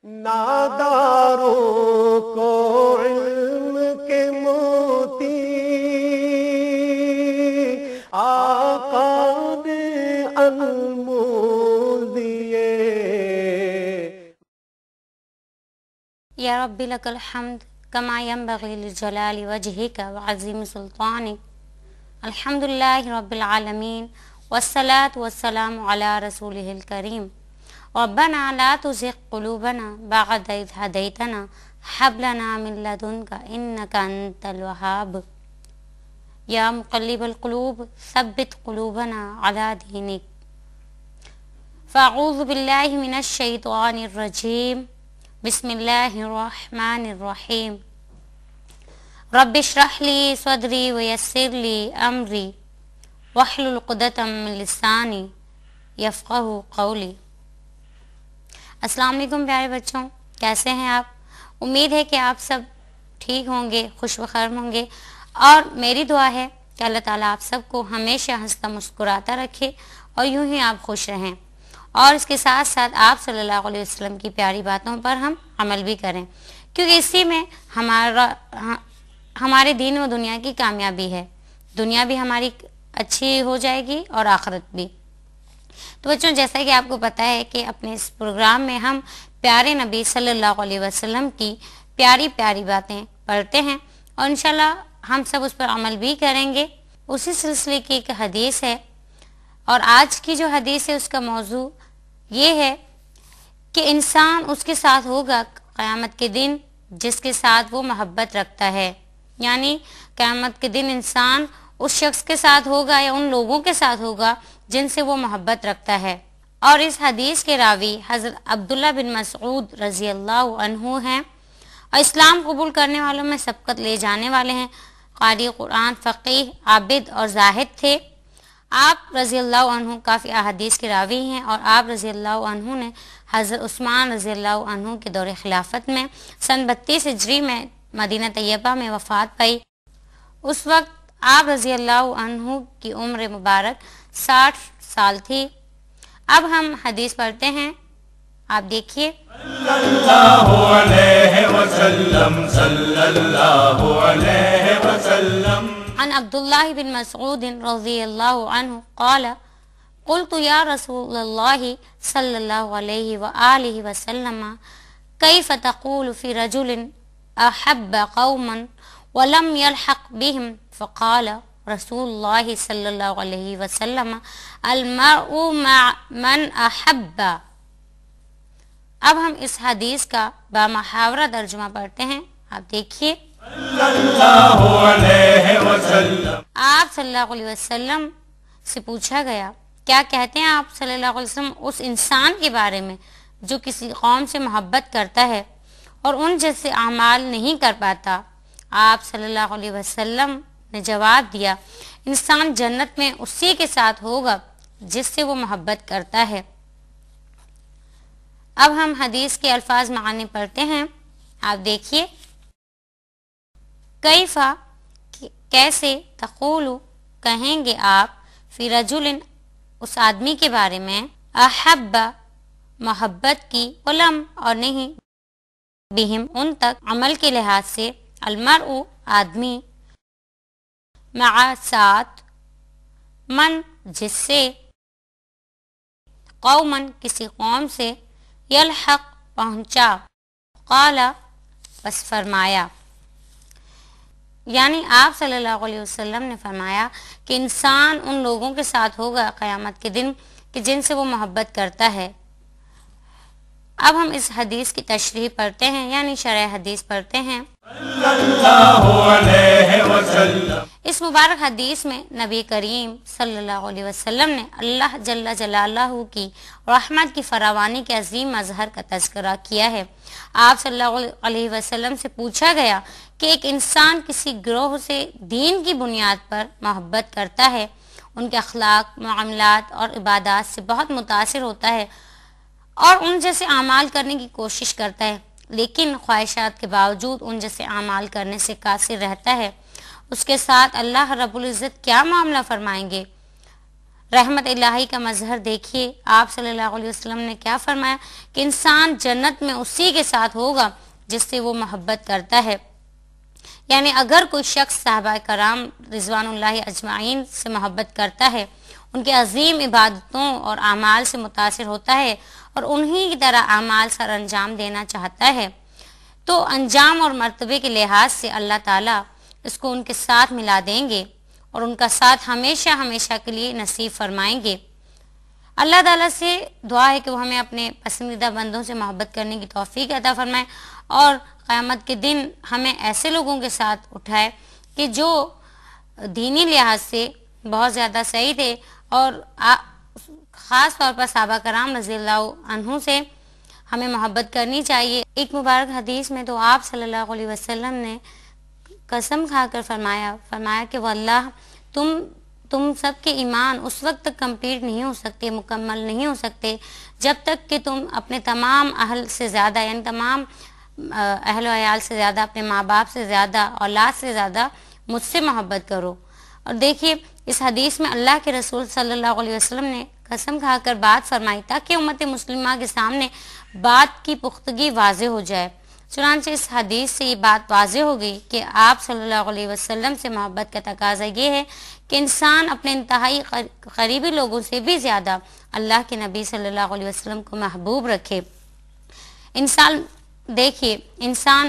ناداروں کو علم کے موتی آقا نے انمول دیے۔ یا رب لک الحمد کما ینبغی لجلال وجہک وعظیم سلطانک۔ الحمد للہ رب العالمین والصلاة والسلام علی رسولہ الکریم۔ ربنا لا تزغ قلوبنا بعد اذ ہدیتنا ہب لنا من لدنک انک انت الوہاب۔ یا مقلب القلوب ثبت قلوبنا علی دینک۔ فاعوذ باللہ من الشیطان الرجیم، بسم اللہ الرحمن الرحیم۔ رب اشرح لی صدری ویسر لی امری واحلل عقدۃ من لسانی یفقہوا قولی۔ السلام علیکم پیارے بچوں، کیسے ہیں آپ؟ امید ہے کہ آپ سب ٹھیک ہوں گے، خوش بخیر ہوں گے، اور میری دعا ہے کہ اللہ تعالیٰ آپ سب کو ہمیشہ ہنستا مسکراتا رکھے اور یوں ہی آپ خوش رہیں، اور اس کے ساتھ ساتھ آپ صلی اللہ علیہ وسلم کی پیاری باتوں پر ہم عمل بھی کریں، کیونکہ اسی میں ہمارے دین و دنیا کی کامیابی ہے۔ دنیا بھی ہماری اچھی ہو جائے گی اور آخرت بھی۔ تو بچوں، جیسا کہ آپ کو پتہ ہے کہ اپنے اس پروگرام میں ہم پیارے نبی صلی اللہ علیہ وسلم کی پیاری پیاری باتیں پڑھتے ہیں، اور انشاءاللہ ہم سب اس پر عمل بھی کریں گے۔ اسی سلسلے کی ایک حدیث ہے، اور آج کی جو حدیث ہے اس کا موضوع یہ ہے کہ انسان اس کے ساتھ ہوگا قیامت کے دن جس کے ساتھ وہ محبت رکھتا ہے، یعنی قیامت کے دن انسان اس شخص کے ساتھ ہوگا یا ان لوگوں کے ساتھ ہوگا جن سے وہ محبت رکھتا ہے۔ اور اس حدیث کے راوی حضرت عبداللہ بن مسعود رضی اللہ عنہ ہیں، اور اسلام قبول کرنے والوں میں سبقت لے جانے والے ہیں۔ قاری قرآن، فقیہ، عابد اور زاہد تھے۔ آپ رضی اللہ عنہ کافی احادیث کے راوی ہیں، اور آپ رضی اللہ عنہ نے حضرت عثمان رضی اللہ عنہ کے دور خلافت میں سن 32 ہجری میں مدینہ طیبہ میں وفات پائی۔ اس وقت آپ رضی اللہ عنہ کی عمر مبارک 60 سال تھی۔ اب ہم حدیث پڑھتے ہیں، آپ دیکھیے۔ صلی اللہ علیہ وسلم، صلی اللہ علیہ وسلم۔ عن عبداللہ بن مسعود رضی اللہ عنہ قال قلت یا رسول اللہ صلی اللہ علیہ وآلہ وسلم کیف تقول فی رجل احب قوما ولم يلحق بهم فقال رسول اللہ صلی اللہ علیہ وسلم المرء مع من احب۔ اب ہم اس حدیث کا بامحاورہ ترجمہ پڑھتے ہیں، آپ دیکھیے۔ صلی اللہ علیہ وسلم۔ آپ صلی اللہ علیہ وسلم سے پوچھا گیا، کیا کہتے ہیں آپ صلی اللہ علیہ وسلم اس انسان کے بارے میں جو کسی قوم سے محبت کرتا ہے اور ان جیسے اعمال نہیں کر پاتا؟ آپ صلی اللہ علیہ وسلم نے جواب دیا، انسان جنت میں اسی کے ساتھ ہوگا جس سے وہ محبت کرتا ہے۔ اب ہم حدیث کے الفاظ معانی پڑھتے ہیں، آپ دیکھیے۔ کیفا کیسے، تقول کہیں گے آپ، فی رجل اس آدمی کے بارے میں، احب محبت کی، ولم اور نہیں، بہم ان تک، عمل کے لحاظ سے، المرء آدمی، مع ساتھ، من جس سے، قومن کسی قوم سے، یلحق پہنچا، قال بس فرمایا، یعنی آپ صلی اللہ علیہ وسلم نے فرمایا کہ انسان ان لوگوں کے ساتھ ہوگا قیامت کے دن کہ جن سے وہ محبت کرتا ہے۔ اب ہم اس حدیث کی تشریح پڑھتے ہیں، یعنی شرح حدیث پڑھتے ہیں۔ صلی اللہ علیہ وسلم۔ اس مبارک حدیث میں نبی کریم صلی اللہ علیہ وسلم نے اللہ جل جلالہ کی رحمت کی فراوانی کے عظیم مظہر کا تذکرہ کیا ہے۔ آپ صلی اللہ علیہ وسلم سے پوچھا گیا کہ ایک انسان کسی گروہ سے دین کی بنیاد پر محبت کرتا ہے، ان کے اخلاق، معاملات اور عبادات سے بہت متاثر ہوتا ہے اور ان جیسے اعمال کرنے کی کوشش کرتا ہے، لیکن خواہشات کے باوجود ان جیسے اعمال کرنے سے قاصر رہتا ہے، اس کے ساتھ اللہ رب العزت کیا معاملہ فرمائیں گے؟ رحمت الہی کا مظہر دیکھیے، آپ صلی اللہ علیہ وسلم نے کیا فرمایا کہ انسان جنت میں اسی کے ساتھ ہوگا جس سے وہ محبت کرتا ہے۔ یعنی اگر کوئی شخص صحابہ کرام رضوان اللہ اجمعین سے محبت کرتا ہے، ان کے عظیم عبادتوں اور اعمال سے متاثر ہوتا ہے اور انہی کی طرح اعمال سر انجام دینا چاہتا ہے، تو انجام اور مرتبے کے لحاظ سے اللہ تعالیٰ اس کو ان کے ساتھ ملا دیں گے اور ان کا ساتھ ہمیشہ ہمیشہ کے لیے نصیب فرمائیں گے۔ اللہ تعالیٰ سے دعا ہے کہ وہ ہمیں اپنے پسندیدہ بندوں سے محبت کرنے کی توفیق عطا فرمائے اور قیامت کے دن ہمیں ایسے لوگوں کے ساتھ اٹھائے کہ جو دینی لحاظ سے بہت زیادہ صحیح تھے، اور خاص طور پر صحابہ کرام رضی اللہ عنہ سے ہمیں محبت کرنی چاہیے۔ ایک مبارک حدیث میں تو آپ صلی اللہ علیہ وسلم نے قسم کھا کر فرمایا کہ واللہ تم سب کے ایمان اس وقت تک کمپلیٹ نہیں ہو سکتے، مکمل نہیں ہو سکتے، جب تک کہ تم اپنے تمام اہل سے زیادہ، یعنی تمام اہل و عیال سے زیادہ، اپنے ماں باپ سے زیادہ، اولاد سے زیادہ مجھ سے محبت کرو۔ اور دیکھیے اس حدیث میں اللہ کے رسول صلی اللہ علیہ وسلم نے قسم کھا کر بات فرمائی تاکہ امت مسلمہ کے سامنے بات کی پختگی واضح ہو جائے۔ چنانچہ اس حدیث سے یہ بات واضح ہو گئی کہ آپ صلی اللہ علیہ وسلم سے محبت کا تقاضا یہ ہے کہ انسان اپنے انتہائی قریبی لوگوں سے بھی زیادہ اللہ کے نبی صلی اللہ علیہ وسلم کو محبوب رکھے۔ انسان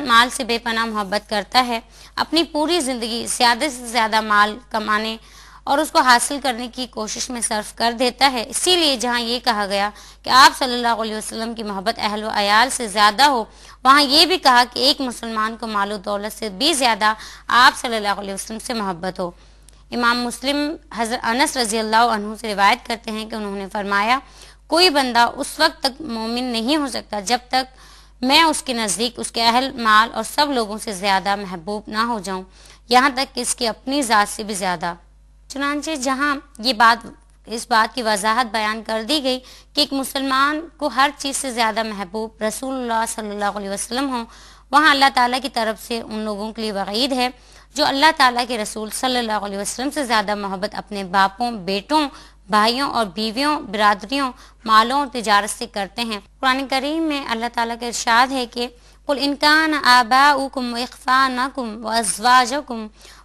مال سے بے پناہ محبت کرتا ہے، اپنی پوری زندگی زیادہ سے زیادہ مال کمانے اور اس کو حاصل کرنے کی کوشش میں صرف کر دیتا ہے۔ اسی لیے جہاں یہ کہا گیا کہ آپ صلی اللہ علیہ وسلم کی محبت اہل و عیال سے زیادہ ہو، وہاں یہ بھی کہا کہ ایک مسلمان کو مال و دولت سے بھی زیادہ آپ صلی اللہ علیہ وسلم سے محبت ہو۔ امام مسلم حضرت انس رضی اللہ عنہ سے روایت کرتے ہیں کہ انہوں نے فرمایا، کوئی بندہ اس وقت تک مومن نہیں ہو سکتا جب تک میں اس کے نزدیک اس کے اہل، مال اور سب لوگوں سے زیادہ محبوب نہ ہو جاؤں، یہاں تک کہ اس کی اپنی ذات سے بھی زیادہ۔ چنانچہ جہاں اس بات کی وضاحت بیان کر دی گئی کہ ایک مسلمان کو ہر چیز سے زیادہ محبوب رسول اللہ صلی اللہ علیہ وسلم ہوں، وہاں اللہ تعالیٰ کی طرف سے ان لوگوں کے لیے وعید ہے جو اللہ تعالیٰ کے رسول صلی اللہ علیہ وسلم سے زیادہ محبت اپنے باپوں، بیٹوں، بھائیوں اور بیویوں، برادریوں، مالوں اور تجارت سے کرتے ہیں۔ قرآن کریم میں اللہ تعالیٰ کا ارشاد ہے کہ قُلْ إِنْ كَانَ آبَاؤُكُمْ وَإِخْوَانُكُمْ وَأَزْوَاجُكُمْ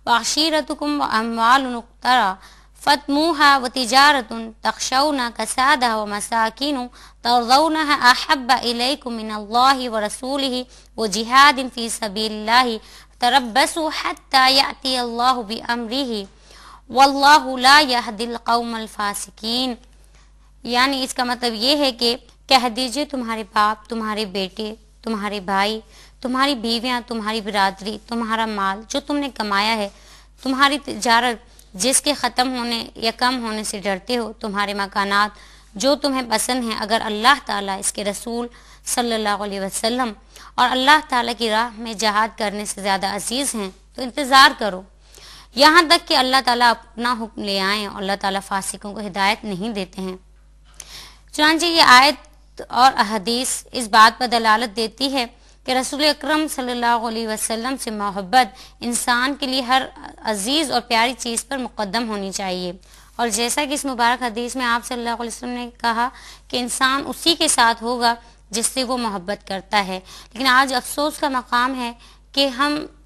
وَعَشِيرَتُكُمْ وَأَمْوَالٌ اقْتَرَفْتُمُوهَا وَتِجَارَةٌ تَخْشَوْنَ كَسَادَهَا وَمَسَاكِنُ تَرْضَوْنَهَا أَحَبَّ إِلَيْكُم مِّنَ اللَّهِ وَرَسُولِهِ وَجِهَادٍ فِي سَبِيلِ اللَّهِ تَرَبَّصُوا حَتَّى يَأْتِيَ اللَّهُ بِأَمْرِهِ وَاللَّهُ لَا يَهْدِي الْقَوْمَ الْفَاسِقِينَ۔ یعنی اس کا مطلب یہ ہے کہ کہہ دیجئے تمہارے باپ، تمہارے بیٹے، تمہارے بھائی، تمہاری بیویاں، تمہاری برادری، تمہارا مال جو تم نے کمایا ہے، تمہاری تجارت جس کے ختم ہونے یا کم ہونے سے ڈرتے ہو، تمہارے مکانات جو تمہیں پسند ہیں، اگر اللہ تعالیٰ، اس کے رسول صلی اللہ علیہ وسلم اور اللہ تعالیٰ کی راہ میں جہاد کرنے سے زیادہ عزیز ہیں تو انتظار کرو یہاں تک کہ اللہ تعالیٰ اپنا حکم لے آئیں، اور اللہ تعالیٰ فاسقوں کو ہدایت نہیں دیتے ہیں۔ چنانچہ یہ آیت اور احادیث اس بات پر دلالت دیتی ہے کہ رسول اکرم صلی اللہ علیہ وسلم سے محبت انسان کے لیے ہر عزیز اور پیاری چیز پر مقدم ہونی چاہیے، اور جیسا کہ اس مبارک حدیث میں آپ صلی اللہ علیہ وسلم نے کہا کہ انسان اسی کے ساتھ ہوگا جس سے وہ محبت کرتا ہے۔ لیکن آج افسوس کا مقام ہے کہ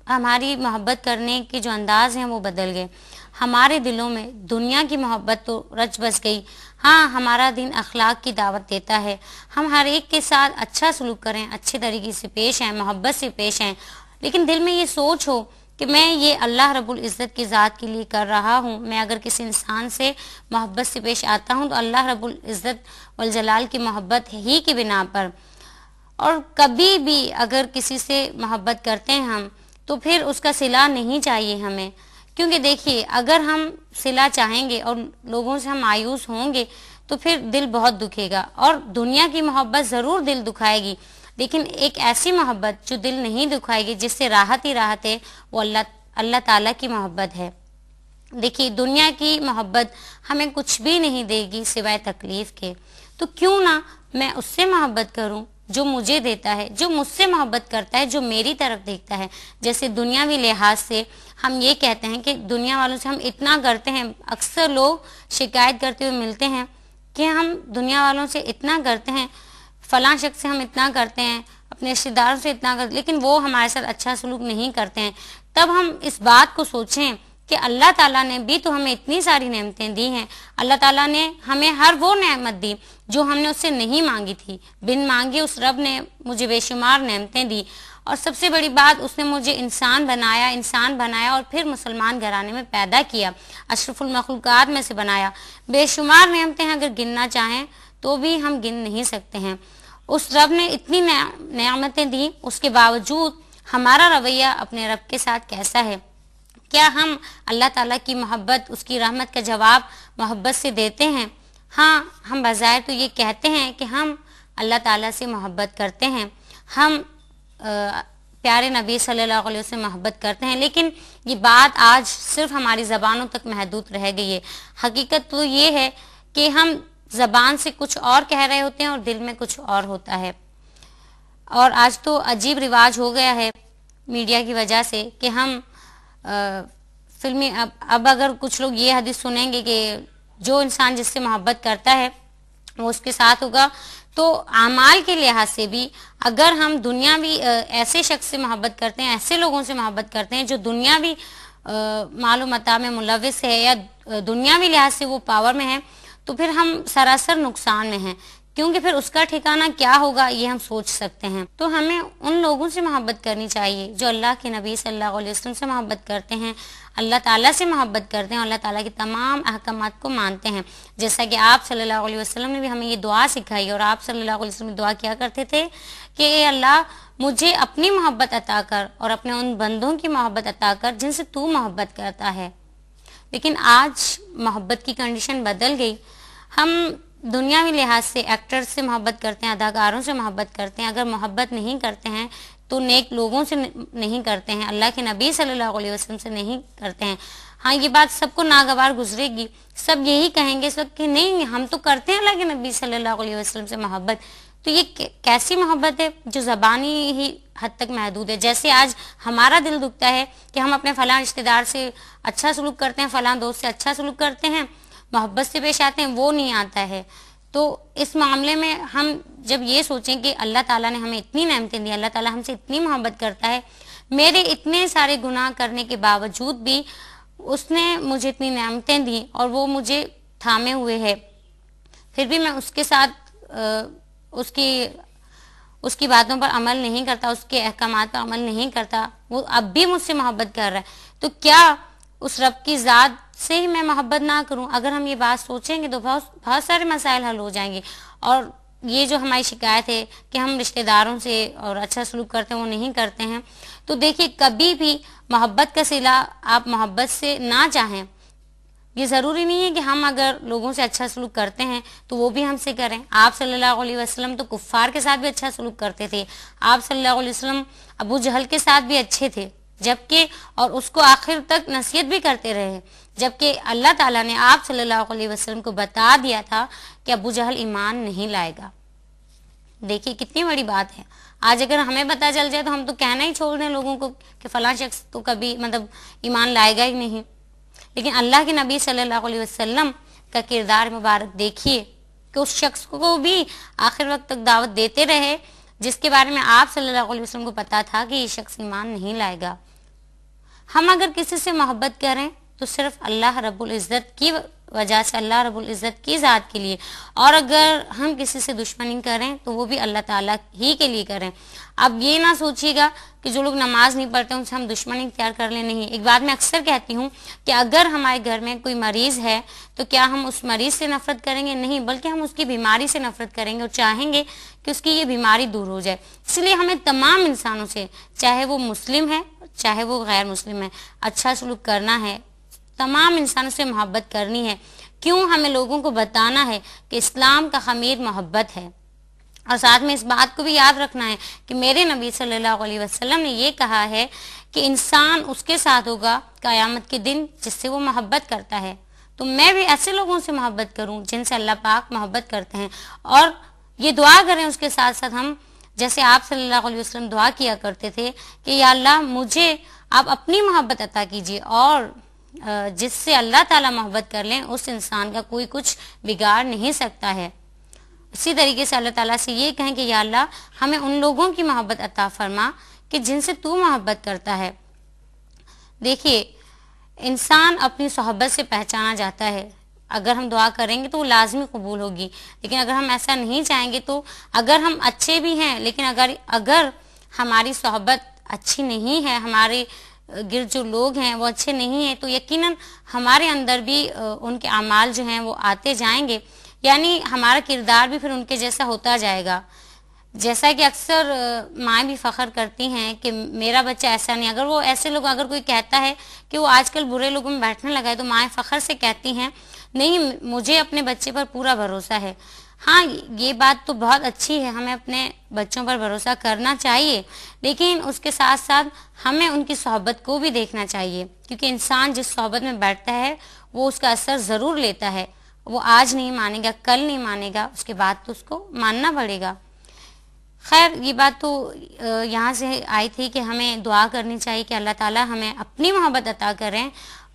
ہماری محبت کرنے کے جو انداز ہیں وہ بدل گئے، ہمارے دلوں میں دنیا کی محبت تو رچ بس گئی۔ ہاں، ہمارا دین اخلاق کی دعوت دیتا ہے، ہم ہر ایک کے ساتھ اچھا سلوک کریں، اچھے طریقے سے پیش آئیں، محبت سے پیش آئیں، لیکن دل میں یہ سوچ ہو کہ میں یہ اللہ رب العزت کی ذات کے لیے کر رہا ہوں۔ میں اگر کسی انسان سے محبت سے پیش آتا ہوں تو اللہ رب العزت والجلال کی محبت ہی کی بنا پر، اور کبھی بھی اگر کسی سے محبت کرتے ہیں ہم تو پھر اس کا صلہ نہیں چاہیے ہمیں، کیونکہ دیکھیے اگر ہم صلہ چاہیں گے اور لوگوں سے ہم مایوس ہوں گے تو پھر دل بہت دکھے گا، اور دنیا کی محبت ضرور دل دکھائے گی، لیکن ایک ایسی محبت جو دل نہیں دکھائے گی، جس سے راحت ہی راحت ہے، وہ اللہ تعالیٰ کی محبت ہے۔ دیکھیے دنیا کی محبت ہمیں کچھ بھی نہیں دے گی سوائے تکلیف کے، تو کیوں نہ میں اس سے محبت کروں جو مجھے دیتا ہے، جو مجھ سے محبت کرتا ہے، جو میری طرف دیکھتا ہے۔ جیسے دنیاوی لحاظ سے ہم یہ کہتے ہیں کہ دنیا والوں سے ہم اتنا کرتے ہیں، اکثر لوگ شکایت کرتے ہوئے ملتے ہیں کہ ہم دنیا والوں سے اتنا کرتے ہیں، فلاں شخص سے ہم اتنا کرتے ہیں، اپنے رشتہ داروں سے اتنا کرتے ہیں، لیکن وہ ہمارے ساتھ اچھا سلوک نہیں کرتے ہیں۔ تب ہم اس بات کو سوچیں کہ اللہ تعالیٰ نے بھی تو ہمیں اتنی ساری نعمتیں دی ہیں، اللہ تعالیٰ نے ہمیں ہر وہ نعمت دی جو ہم نے اس سے نہیں مانگی تھی، بن مانگے اس رب نے مجھے بے شمار نعمتیں دی، اور سب سے بڑی بات اس نے مجھے انسان بنایا اور پھر مسلمان گھرانے میں پیدا کیا، اشرف المخلوقات میں سے بنایا۔ بے شمار نعمتیں اگر گننا چاہیں تو بھی ہم گن نہیں سکتے ہیں۔ اس رب نے اتنی نعمتیں دی، اس کے باوجود ہمارا رویہ اپنے رب کے ساتھ کیسا ہے؟ کیا ہم اللہ تعالیٰ کی محبت، اس کی رحمت کا جواب محبت سے دیتے ہیں؟ ہاں، ہم بظاہر تو یہ کہتے ہیں کہ ہم اللہ تعالیٰ سے محبت کرتے ہیں، ہم پیارے نبی صلی اللہ علیہ وسلم سے محبت کرتے ہیں، لیکن یہ بات آج صرف ہماری زبانوں تک محدود رہ گئی ہے۔ حقیقت تو یہ ہے کہ ہم زبان سے کچھ اور کہہ رہے ہوتے ہیں اور دل میں کچھ اور ہوتا ہے۔ اور آج تو عجیب رواج ہو گیا ہے میڈیا کی وجہ سے کہ ہم فلمی اب اگر کچھ لوگ یہ حدیث سنیں گے کہ جو انسان جس سے محبت کرتا ہے وہ اس کے ساتھ ہوگا، تو اعمال کے لحاظ سے بھی اگر ہم دنیاوی ایسے شخص سے محبت کرتے ہیں، ایسے لوگوں سے محبت کرتے ہیں جو دنیاوی مال و متاع میں ملوث ہے یا دنیاوی لحاظ سے وہ پاور میں ہے، تو پھر ہم سراسر نقصان میں ہیں، کیونکہ پھر اس کا ٹھکانہ کیا ہوگا یہ ہم سوچ سکتے ہیں۔ تو ہمیں ان لوگوں سے محبت کرنی چاہیے جو اللہ کے نبی صلی اللہ علیہ وسلم سے محبت کرتے ہیں، اللہ تعالیٰ سے محبت کرتے ہیں، اللہ تعالیٰ کے تمام احکامات کو مانتے ہیں۔ جیسا کہ آپ صلی اللہ علیہ وسلم نے بھی ہمیں یہ دعا سکھائی، اور آپ صلی اللہ علیہ وسلم دعا کیا کرتے تھے کہ اے اللہ مجھے اپنی محبت عطا کر اور اپنے ان بندوں کی محبت عطا کر جن سے تو محبت کرتا ہے۔ لیکن آج محبت کی کنڈیشن بدل گئی، ہم دنیاوی لحاظ سے ایکٹر سے محبت کرتے ہیں، اداکاروں سے محبت کرتے ہیں، اگر محبت نہیں کرتے ہیں تو نیک لوگوں سے نہیں کرتے ہیں، اللہ کے نبی صلی اللہ علیہ وسلم سے نہیں کرتے ہیں۔ ہاں، یہ بات سب کو ناگوار گزرے گی، سب یہی کہیں گے اس وقت کہ نہیں ہم تو کرتے ہیں اللہ کے نبی صلی اللہ علیہ وسلم سے محبت۔ تو یہ کیسی محبت ہے جو زبانی ہی حد تک محدود ہے؟ جیسے آج ہمارا دل دکھتا ہے کہ ہم اپنے فلاں رشتہ دار سے اچھا سلوک کرتے ہیں، فلاں دوست سے اچھا سلوک کرتے ہیں، محبت سے پیش آتے ہیں، وہ نہیں آتا ہے۔ تو اس معاملے میں ہم جب یہ سوچیں کہ اللہ تعالیٰ نے ہمیں اتنی نعمتیں دی، اللہ تعالیٰ ہم سے اتنی محبت کرتا ہے، میرے اتنے سارے گناہ کرنے کے باوجود بھی اس نے مجھے اتنی نعمتیں دی اور وہ مجھے تھامے ہوئے ہے، پھر بھی میں اس کے ساتھ اس کی باتوں پر عمل نہیں کرتا، اس کے احکامات پر عمل نہیں کرتا، وہ اب بھی مجھ سے محبت کر رہا ہے، تو کیا اس رب کی ذات سے ہی میں محبت نہ کروں؟ اگر ہم یہ بات سوچیں گے تو بہت سارے مسائل حل ہو جائیں گے۔ اور یہ جو ہماری شکایت ہے کہ ہم رشتہ داروں سے اور اچھا سلوک کرتے ہیں وہ نہیں کرتے ہیں، تو دیکھیے کبھی بھی محبت کا صلہ آپ محبت سے نہ چاہیں، یہ ضروری نہیں ہے کہ ہم اگر لوگوں سے اچھا سلوک کرتے ہیں تو وہ بھی ہم سے کریں۔ آپ صلی اللہ علیہ وسلم تو کفار کے ساتھ بھی اچھا سلوک کرتے تھے، آپ صلی اللہ علیہ وسلم ابو جہل کے ساتھ بھی اچھے تھے، جبکہ اور اس کو آخر تک نصیحت بھی کرتے رہے، جبکہ اللہ تعالیٰ نے آپ صلی اللہ علیہ وسلم کو بتا دیا تھا کہ ابو جہل ایمان نہیں لائے گا۔ دیکھیے کتنی بڑی بات ہے۔ آج اگر ہمیں پتہ چل جائے تو ہم تو کہنا ہی چھوڑ دیں لوگوں کو کہ فلاں شخص تو کبھی ایمان لائے گا ہی نہیں، لیکن اللہ کے نبی صلی اللہ علیہ وسلم کا کردار مبارک دیکھیے کہ اس شخص کو بھی آخر وقت تک دعوت دیتے رہے جس کے بارے میں آپ صلی اللہ علیہ وسلم کو پتا تھا کہ یہ شخص ایمان نہیں لائے گا۔ ہم اگر کسی سے محبت کریں تو صرف اللہ رب العزت کی وجہ سے، اللہ رب العزت کی ذات کے لیے، اور اگر ہم کسی سے دشمنی کریں تو وہ بھی اللہ تعالیٰ ہی کے لیے کریں۔ اب یہ نہ سوچیے گا کہ جو لوگ نماز نہیں پڑھتے ان سے ہم دشمنی اختیار کر لیں، نہیں۔ ایک بات میں اکثر کہتی ہوں کہ اگر ہمارے گھر میں کوئی مریض ہے تو کیا ہم اس مریض سے نفرت کریں گے؟ نہیں، بلکہ ہم اس کی بیماری سے نفرت کریں گے اور چاہیں گے کہ اس کی یہ بیماری دور ہو جائے۔ اس لیے ہمیں تمام انسانوں سے، چاہے وہ مسلم ہے چاہے وہ غیر مسلم ہے، اچھا سلوک کرنا ہے، تمام انسانوں سے محبت کرنی ہے۔ کیوں؟ ہمیں لوگوں کو بتانا ہے کہ اسلام کا خمیر محبت ہے، اور ساتھ میں اس بات کو بھی یاد رکھنا ہے کہ میرے نبی صلی اللہ علیہ وسلم نے یہ کہا ہے کہ انسان اس کے ساتھ ہوگا قیامت کے دن جس سے وہ محبت کرتا ہے۔ تو میں بھی ایسے لوگوں سے محبت کروں جن سے اللہ پاک محبت کرتے ہیں، اور یہ دعا کریں اس کے ساتھ ساتھ ہم جیسے آپ صلی اللہ علیہ وسلم دعا کیا کرتے تھے کہ یا اللہ مجھے آپ اپنی محبت عطا کیجیے، اور جس سے اللہ تعالیٰ محبت کر لیں اس انسان کا کوئی کچھ بگاڑ نہیں سکتا ہے۔ اسی طریقے سے اللہ تعالیٰ سے یہ کہیں کہ یا اللہ ہمیں ان لوگوں کی محبت عطا فرما کہ جن سے تو محبت کرتا ہے۔ دیکھیے، انسان اپنی صحبت سے پہچانا جاتا ہے، اگر ہم دعا کریں گے تو وہ لازمی قبول ہوگی، لیکن اگر ہم ایسا نہیں چاہیں گے تو اگر ہم اچھے بھی ہیں لیکن اگر ہماری صحبت اچھی نہیں ہے، ہمارے گرد جو لوگ ہیں وہ اچھے نہیں ہیں، تو یقیناً ہمارے اندر بھی ان کے اعمال جو ہیں وہ آتے جائیں گے، یعنی ہمارا کردار بھی پھر ان کے جیسا ہوتا جائے گا۔ جیسا کہ اکثر مائیں بھی فخر کرتی ہیں کہ میرا بچہ ایسا نہیں، اگر وہ ایسے لوگ، اگر کوئی کہتا ہے کہ وہ آج کل برے لوگوں میں بیٹھنے لگا ہے تو مائیں فخر سے کہتی ہیں نہیں، مجھے اپنے بچے پر پورا بھروسہ ہے۔ ہاں، یہ بات تو بہت اچھی ہے، ہمیں اپنے بچوں پر بھروسہ کرنا چاہیے، لیکن اس کے ساتھ ساتھ ہمیں ان کی صحبت کو بھی دیکھنا چاہیے، کیونکہ انسان جس صحبت میں بیٹھتا ہے وہ اس کا اثر ضرور لیتا ہے۔ وہ آج نہیں مانے گا، کل نہیں مانے گا، اس کے بعد تو اس کو ماننا پڑے گا۔ خیر، یہ بات تو یہاں سے آئی تھی کہ ہمیں دعا کرنی چاہیے کہ اللہ تعالیٰ ہمیں اپنی محبت عطا کریں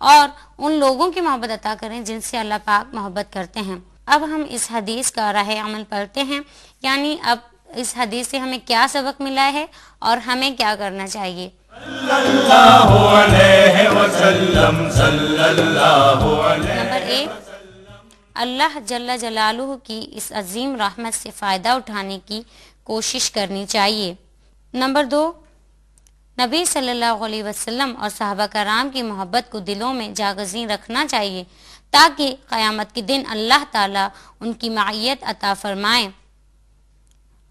اور ان لوگوں کی محبت عطا کریں جن سے اللہ پاک محبت کرتے ہیں۔ اب ہم اس حدیث کا راہ عمل پڑھتے ہیں، یعنی اب اس حدیث سے ہمیں کیا سبق ملا ہے اور ہمیں کیا کرنا چاہیے۔ نمبر 1، اللہ جل جلالہ کی اس عظیم رحمت سے فائدہ اٹھانے کی کوشش کرنی چاہیے۔ نمبر 2، نبی صلی اللہ علیہ وسلم اور صحابہ کرام کی محبت کو دلوں میں جاگزین رکھنا چاہیے تاکہ قیامت کے دن اللہ تعالیٰ ان کی معیت عطا فرمائیں۔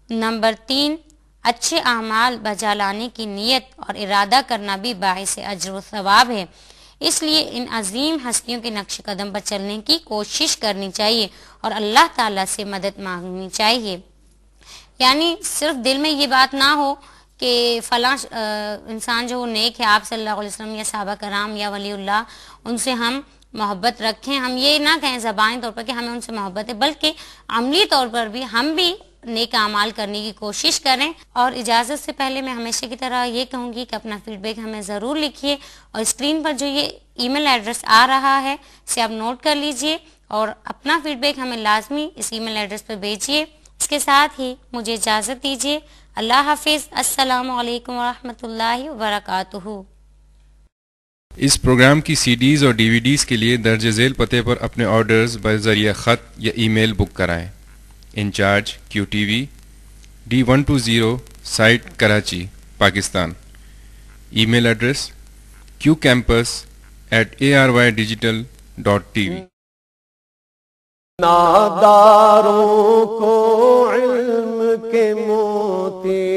نمبر 3، اچھے اعمال بجا لانے کی نیت اور ارادہ کرنا بھی باعث اجر و ثواب ہے، اس لیے ان عظیم ہستیوں کے نقش قدم پر چلنے کی کوشش کرنی چاہیے اور اللہ تعالیٰ سے مدد مانگنی چاہیے۔ یعنی صرف دل میں یہ بات نہ ہو کہ فلاں انسان جو نیک ہے، آپ صلی اللہ علیہ وسلم یا صحابہ کرام یا ولی اللہ، ان سے ہم محبت رکھیں، ہم یہ نہ کہیں زبانی طور پر کہ ہمیں ان سے محبت ہے، بلکہ عملی طور پر بھی ہم بھی نیک اعمال کرنے کی کوشش کریں۔ اور اجازت سے پہلے میں ہمیشہ کی طرح یہ کہوں گی کہ اپنا فیڈ بیک ہمیں ضرور لکھیے، اور اسکرین پر جو یہ ای میل ایڈریس آ رہا ہے اسے آپ نوٹ کر لیجئے اور اپنا فیڈ بیک ہمیں لازمی اس ای میل ایڈریس پر بھیجیے۔ اس کے ساتھ ہی مجھے اجازت دیجیے، اللہ حافظ، السلام علیکم ورحمۃ اللہ وبرکاتہ۔ اس پروگرام کی سی ڈیز اور ڈی وی ڈیز کے لیے درج ذیل پتے پر اپنے آرڈرز بذریعہ خط یا ای میل بک کرائیں۔ Incharge QTV D120 site Karachi, Pakistan. Email address qcampus@arydigital.tv۔ ناداروں کو علم کے موتی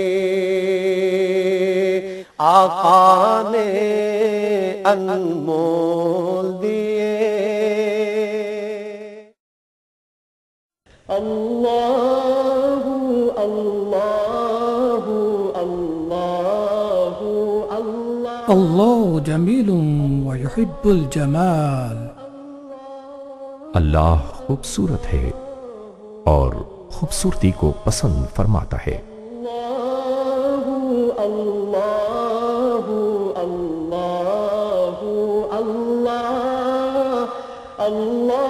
آقا نے انمول دیے۔ اللہ اللہ اللہ اللہ اللہ جمیل ویحب الجمال۔ اللہ خوبصورت ہے اور خوبصورتی کو پسند فرماتا ہے۔ اللہ اللہ اللہ اللہ اللہ